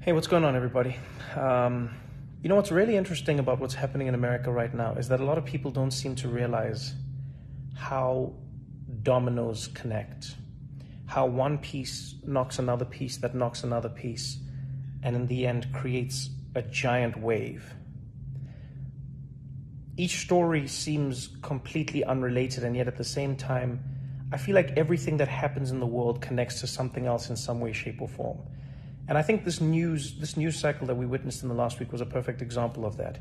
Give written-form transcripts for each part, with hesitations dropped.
Hey, what's going on, everybody? What's really interesting about what's happening in America right now is that a lot of people don't seem to realize how dominoes connect, how one piece knocks another piece that knocks another piece, and in the end creates a giant wave. Each story seems completely unrelated, and yet at the same time, I feel like everything that happens in the world connects to something else in some way, shape, or form. And I think this news cycle that we witnessed in the last week was a perfect example of that.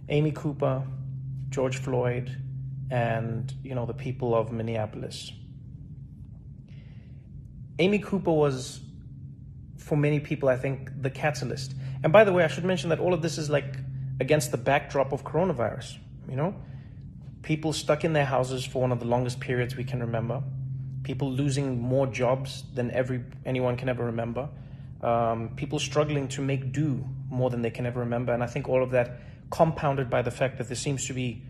Amy Cooper, George Floyd, and the people of Minneapolis. Amy Cooper was, for many people, I think, the catalyst. And by the way, I should mention that all of this is like against the backdrop of coronavirus. People stuck in their houses for one of the longest periods we can remember. People losing more jobs than anyone can ever remember. People struggling to make do more than they can ever remember. And I think all of that compounded by the fact that there seems to be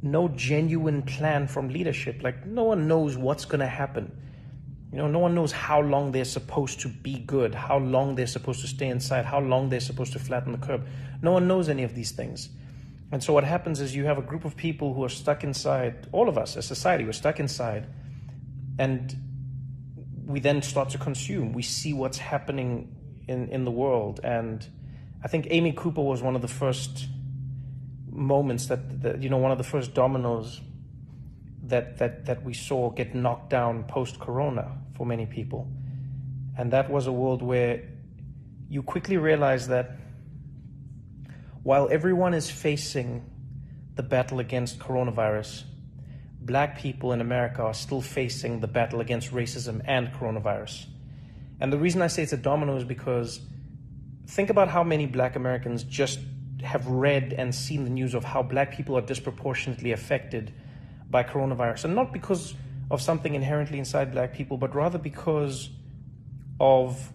no genuine plan from leadership. Like, no one knows what's going to happen. No one knows how long they're supposed to be good, how long they're supposed to stay inside, how long they're supposed to flatten the curve. No one knows any of these things. And so what happens is you have a group of people who are stuck inside. All of us as society, we're stuck inside. And we then start to consume. We see what's happening in the world. And I think Amy Cooper was one of the first moments that one of the first dominoes that we saw get knocked down post-corona for many people. And that was a world where you quickly realize that while everyone is facing the battle against coronavirus, Black people in America are still facing the battle against racism and coronavirus. And the reason I say it's a domino is because think about how many Black Americans just have read and seen the news of how Black people are disproportionately affected by coronavirus. And not because of something inherently inside Black people, but rather because of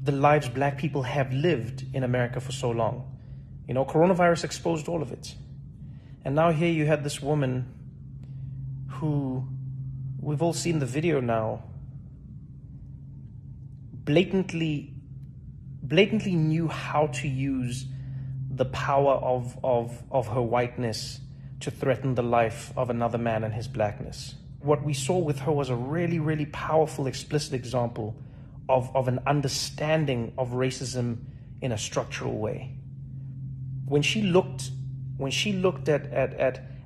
the lives Black people have lived in America for so long. Coronavirus exposed all of it. And now here you had this woman who, we've all seen the video now, blatantly knew how to use the power of her whiteness to threaten the life of another man and his Blackness. What we saw with her was a really, really powerful, explicit example of an understanding of racism in a structural way. When she looked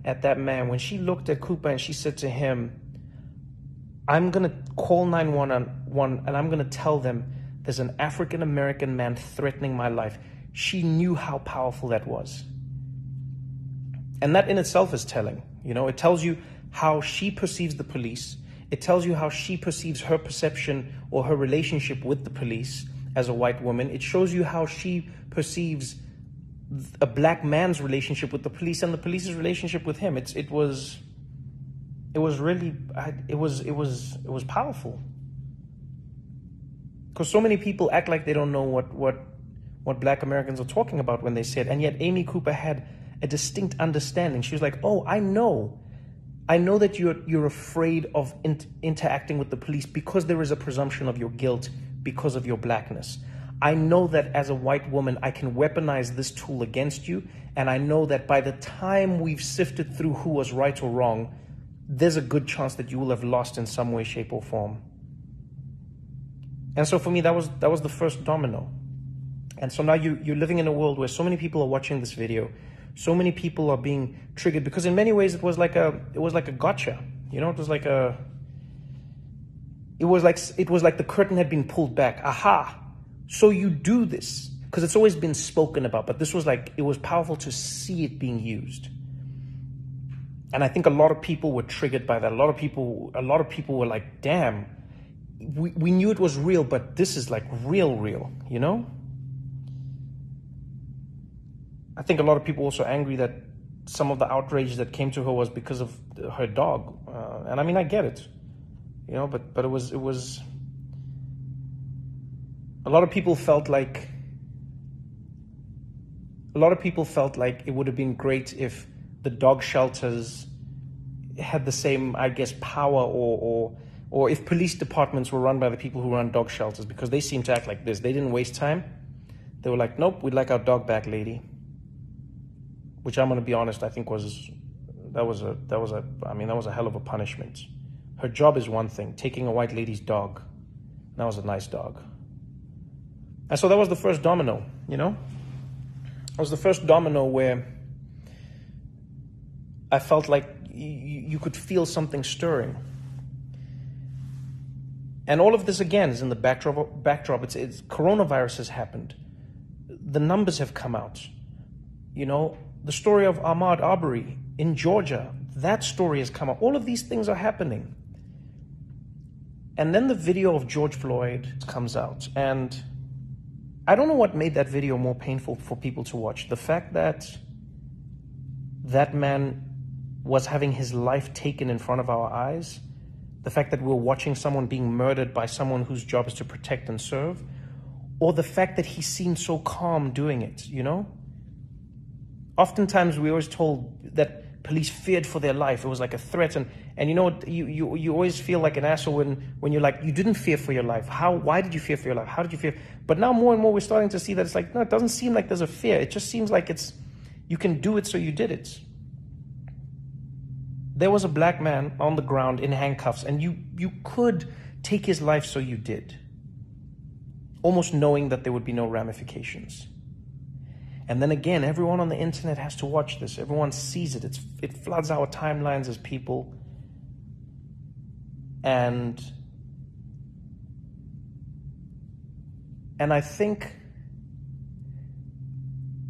at that man, when she looked at Cooper and she said to him, I'm going to call 911 and I'm going to tell them there's an African-American man threatening my life. She knew how powerful that was. And that in itself is telling. It tells you how she perceives the police. It tells you how she perceives her perception or her relationship with the police as a white woman. It shows you how she perceives a Black man's relationship with the police and the police's relationship with him. It was powerful. Because so many people act like they don't know what Black Americans are talking about when they say it, and yet Amy Cooper had a distinct understanding. She was like, "Oh, I know that you're afraid of interacting with the police because there is a presumption of your guilt because of your Blackness. I know that as a white woman, I can weaponize this tool against you. And I know that by the time we've sifted through who was right or wrong, there's a good chance that you will have lost in some way, shape, or form." And so for me, that was the first domino. And so now you're living in a world where so many people are watching this video. So many people are being triggered because in many ways it was like a gotcha. It was like the curtain had been pulled back. Aha. So you do this, because it's always been spoken about, but this was it was powerful to see it being used. And I think a lot of people were triggered by that. A lot of people were like, damn, we knew it was real, but this is like real, I think a lot of people also angry that some of the outrage that came to her was because of her dog. And I mean, I get it, but it was, a lot of people felt like it would have been great if the dog shelters had the same, I guess, power or Or if police departments were run by the people who run dog shelters, because they seem to act like this. They didn't waste time. They were like, nope, we'd like our dog back, lady. Which I'm going to be honest, I think that was a hell of a punishment. Her job is one thing, taking a white lady's dog. That was a nice dog. And so that was the first domino, you know? It was the first domino where I felt like you could feel something stirring. And all of this, again, is in the backdrop. It's coronavirus has happened. The numbers have come out. You know, the story of Ahmaud Arbery in Georgia, that story has come out. All of these things are happening. And then the video of George Floyd comes out. And I don't know what made that video more painful for people to watch. The fact that that man was having his life taken in front of our eyes, the fact that we're watching someone being murdered by someone whose job is to protect and serve, or the fact that he seemed so calm doing it, you know? Oftentimes we're always told that police feared for their life. It was like a threat. And you know what, you always feel like an asshole when you're like, you didn't fear for your life. Why did you fear for your life? How did you fear? But now more and more we're starting to see that it's like, no, it doesn't seem like there's a fear. It just seems like you can do it, so you did it. There was a black man on the ground in handcuffs, and you could take his life, so you did. Almost knowing that there would be no ramifications. And then again, everyone on the internet has to watch this. Everyone sees it. It floods our timelines as people. And I think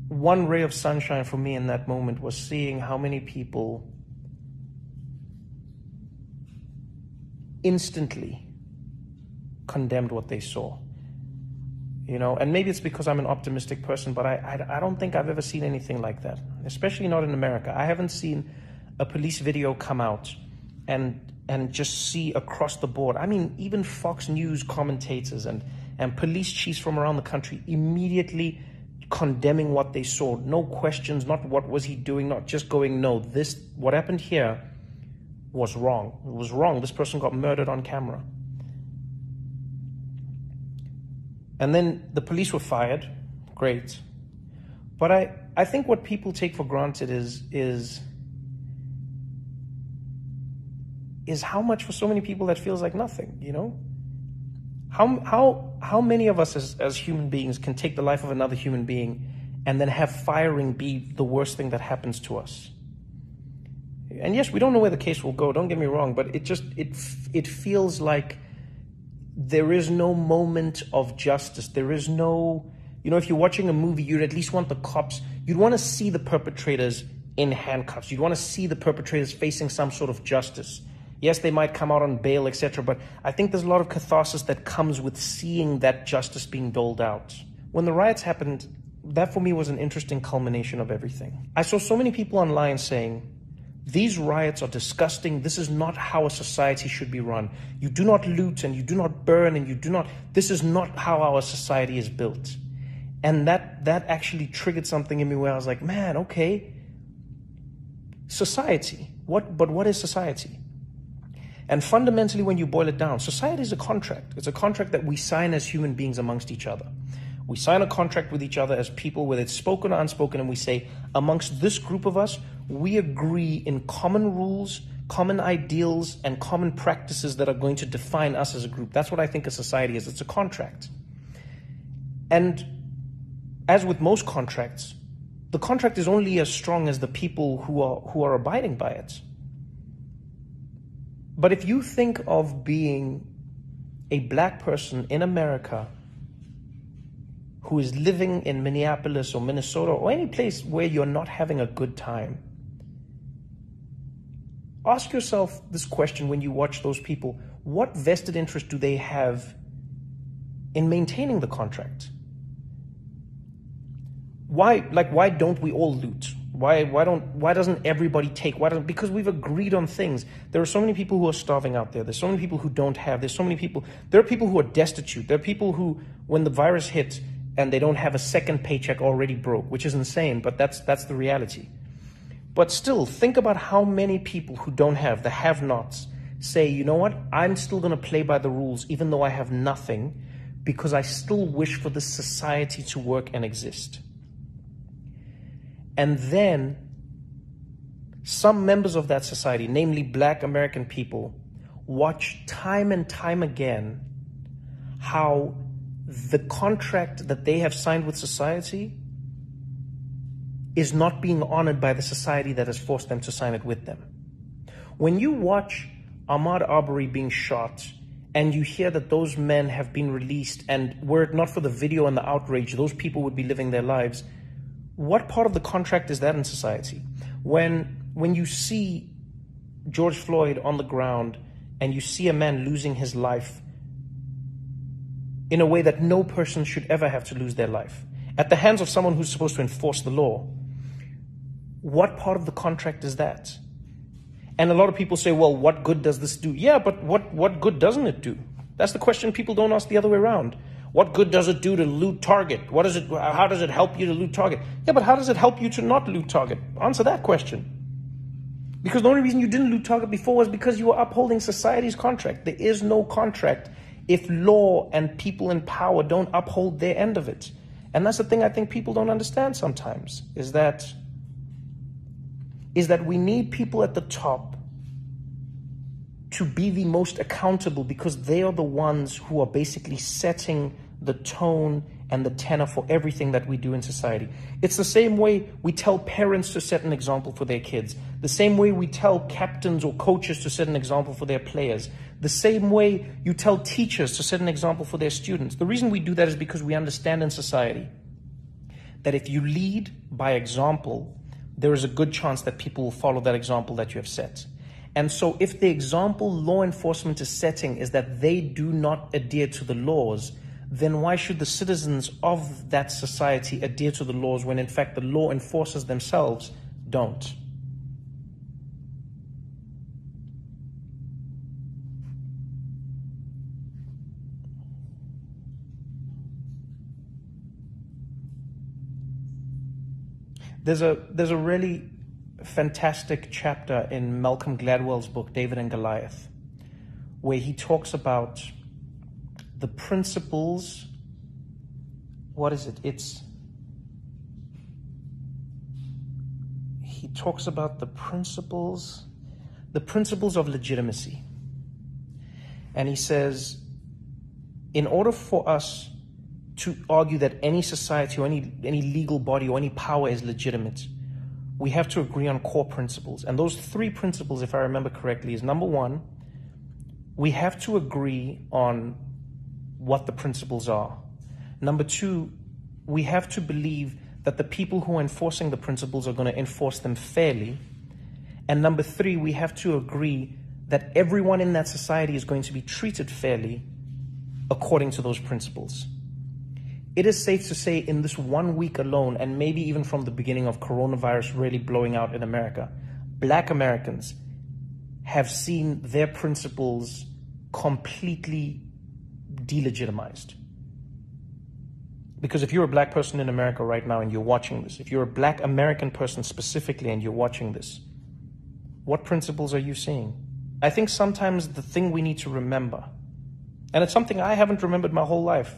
one ray of sunshine for me in that moment was seeing how many people instantly condemned what they saw. You know, and maybe it's because I'm an optimistic person, but I don't think I've ever seen anything like that, especially not in America. I haven't seen a police video come out and just see across the board. I mean, even Fox News commentators and police chiefs from around the country immediately condemning what they saw. No questions, not what was he doing, not just going, no, what happened here was wrong. It was wrong. This person got murdered on camera. And then the police were fired. Great. But I think what people take for granted is how much for so many people that feels like nothing, you know? How many of us as human beings can take the life of another human being and then have firing be the worst thing that happens to us? And yes, we don't know where the case will go, don't get me wrong, but it feels like there is no moment of justice. There is no, you know, if you're watching a movie, you'd at least want the cops, you'd want to see the perpetrators in handcuffs. You'd want to see the perpetrators facing some sort of justice. Yes, they might come out on bail, etc. But I think there's a lot of catharsis that comes with seeing that justice being doled out. When the riots happened, that for me was an interesting culmination of everything. I saw so many people online saying, these riots are disgusting. This is not how a society should be run. You do not loot and you do not burn and you do not, this is not how our society is built. And that actually triggered something in me where I was like, man, okay, society, but what is society? And fundamentally, when you boil it down, society is a contract. It's a contract that we sign as human beings amongst each other. We sign a contract with each other as people, whether it's spoken or unspoken, and we say, amongst this group of us, we agree in common rules, common ideals, and common practices that are going to define us as a group. That's what I think a society is. It's a contract. And as with most contracts, the contract is only as strong as the people who are abiding by it. But if you think of being a black person in America who is living in Minneapolis or Minnesota or any place where you're not having a good time, ask yourself this question when you watch those people. What vested interest do they have in maintaining the contract? Why don't we all loot? Why doesn't everybody take? Because we've agreed on things. There are so many people who are starving out there. There's so many people who don't have. There's so many people. There are people who are destitute. There are people who, when the virus hit and they don't have a second paycheck, already broke, which is insane, but that's the reality. But still, think about how many people who don't have, the have-nots, say, you know what, I'm still going to play by the rules even though I have nothing, because I still wish for this society to work and exist. And then some members of that society, namely Black American people, watch time and time again how the contract that they have signed with society is not being honored by the society that has forced them to sign it with them. When you watch Ahmaud Arbery being shot and you hear that those men have been released, and were it not for the video and the outrage, those people would be living their lives, what part of the contract is that in society? When you see George Floyd on the ground and you see a man losing his life in a way that no person should ever have to lose their life, at the hands of someone who's supposed to enforce the law, what part of the contract is that? And a lot of people say, well, what good does this do? Yeah, but what good doesn't it do? That's the question people don't ask the other way around. What good does it do to loot Target? How does it help you to loot Target? Yeah, but how does it help you to not loot Target? Answer that question. Because the only reason you didn't loot Target before was because you were upholding society's contract. There is no contract if law and people in power don't uphold their end of it. And that's the thing I think people don't understand sometimes, is that we need people at the top to be the most accountable, because they are the ones who are basically setting the tone and the tenor for everything that we do in society. It's the same way we tell parents to set an example for their kids, the same way we tell captains or coaches to set an example for their players, the same way you tell teachers to set an example for their students. The reason we do that is because we understand in society that if you lead by example, there is a good chance that people will follow that example that you have set. And so if the example law enforcement is setting is that they do not adhere to the laws, then why should the citizens of that society adhere to the laws when in fact the law enforcers themselves don't? There's a really fantastic chapter in Malcolm Gladwell's book, David and Goliath, where he talks about the principles. What is it? He talks about the principles of legitimacy. And he says, in order for us to argue that any society or any legal body or any power is legitimate, we have to agree on core principles. And those 3 principles, if I remember correctly, is number 1, we have to agree on what the principles are. Number 2, we have to believe that the people who are enforcing the principles are going to enforce them fairly. And number 3, we have to agree that everyone in that society is going to be treated fairly according to those principles. It is safe to say in this 1 week alone, and maybe even from the beginning of coronavirus really blowing out in America, Black Americans have seen their principles completely delegitimized. Because if you're a Black person in America right now and you're watching this, if you're a Black American person specifically and you're watching this, what principles are you seeing? I think sometimes the thing we need to remember, and it's something I haven't remembered my whole life.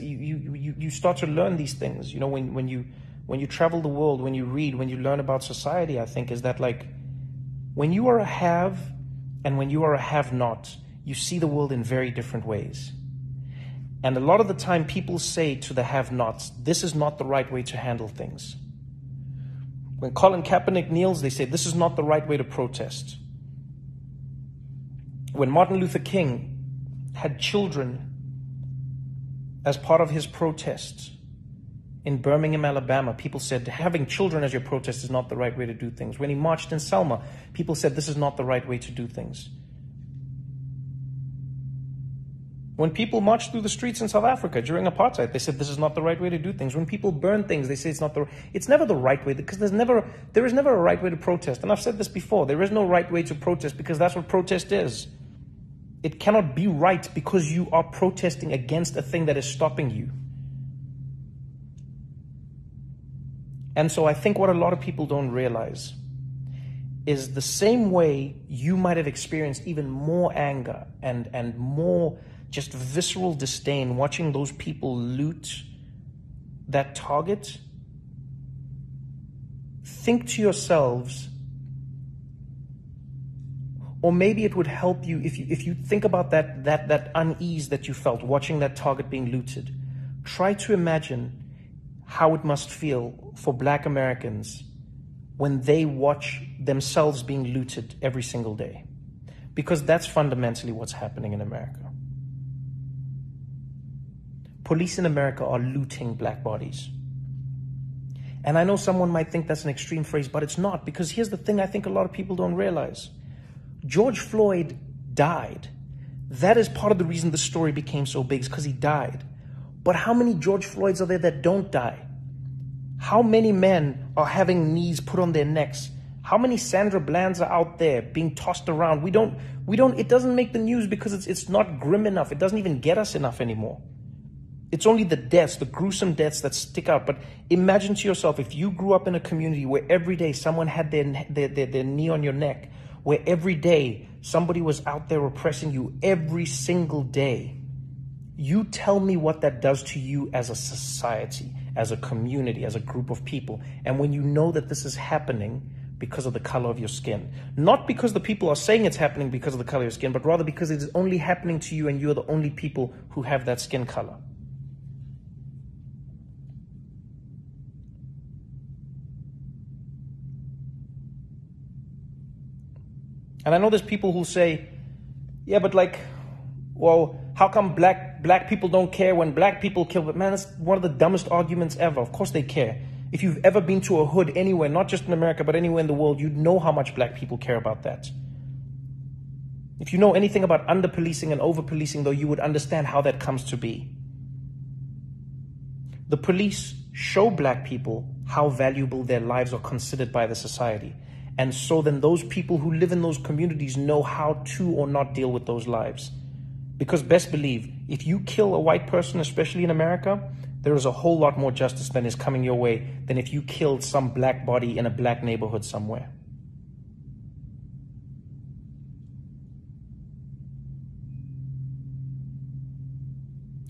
You start to learn these things, you know, when you travel the world, when you read, when you learn about society, I think, is that like when you are a have and when you are a have-not, you see the world in very different ways. And a lot of the time people say to the have-nots, this is not the right way to handle things. When Colin Kaepernick kneels, they say this is not the right way to protest. When Martin Luther King had children as part of his protests in Birmingham, Alabama, people said having children as your protest is not the right way to do things. When he marched in Selma, people said this is not the right way to do things. When people marched through the streets in South Africa during apartheid, they said this is not the right way to do things. When people burn things, they say it's never the right way, because there is never a right way to protest. And I've said this before, there is no right way to protest, because that's what protest is. It cannot be right because you are protesting against a thing that is stopping you. And so I think what a lot of people don't realize is the same way you might have experienced even more anger and more just visceral disdain watching those people loot that target. Think to yourselves, or maybe it would help you if you think about that unease that you felt watching that target being looted. Try to imagine how it must feel for Black Americans when they watch themselves being looted every single day. Because that's fundamentally what's happening in America. Police in America are looting Black bodies. And I know someone might think that's an extreme phrase, but it's not, because here's the thing I think a lot of people don't realize. George Floyd died. That is part of the reason the story became so big, is because he died. But how many George Floyds are there that don't die? How many men are having knees put on their necks? How many Sandra Blands are out there being tossed around? It doesn't make the news because it's not grim enough. It doesn't even get us enough anymore. It's only the deaths, the gruesome deaths that stick out. But imagine to yourself, if you grew up in a community where every day someone had their knee on your neck, where every day somebody was out there oppressing you every single day. You tell me what that does to you as a society, as a community, as a group of people. And when you know that this is happening because of the color of your skin, not because the people are saying it's happening because of the color of your skin, but rather because it is only happening to you and you're the only people who have that skin color. And I know there's people who say, yeah, but like, well, how come black people don't care when Black people kill? But man, that's one of the dumbest arguments ever. Of course they care. If you've ever been to a hood anywhere, not just in America, but anywhere in the world, you'd know how much Black people care about that. If you know anything about under-policing and over-policing, though, you would understand how that comes to be. The police show Black people how valuable their lives are considered by the society. And so then those people who live in those communities know how to or not deal with those lives. Because best believe, if you kill a white person, especially in America, there is a whole lot more justice than is coming your way than if you killed some Black body in a Black neighborhood somewhere.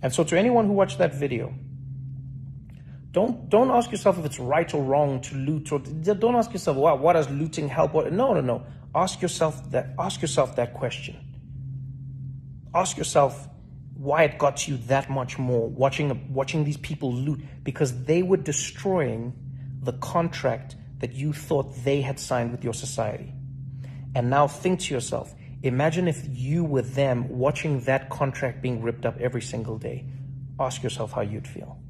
And so to anyone who watched that video, don't ask yourself if it's right or wrong to loot, or don't ask yourself, wow, what does looting help? No. Ask yourself that question. Ask yourself why it got you that much more watching these people loot, because they were destroying the contract that you thought they had signed with your society. And now think to yourself, imagine if you were them watching that contract being ripped up every single day. Ask yourself how you'd feel.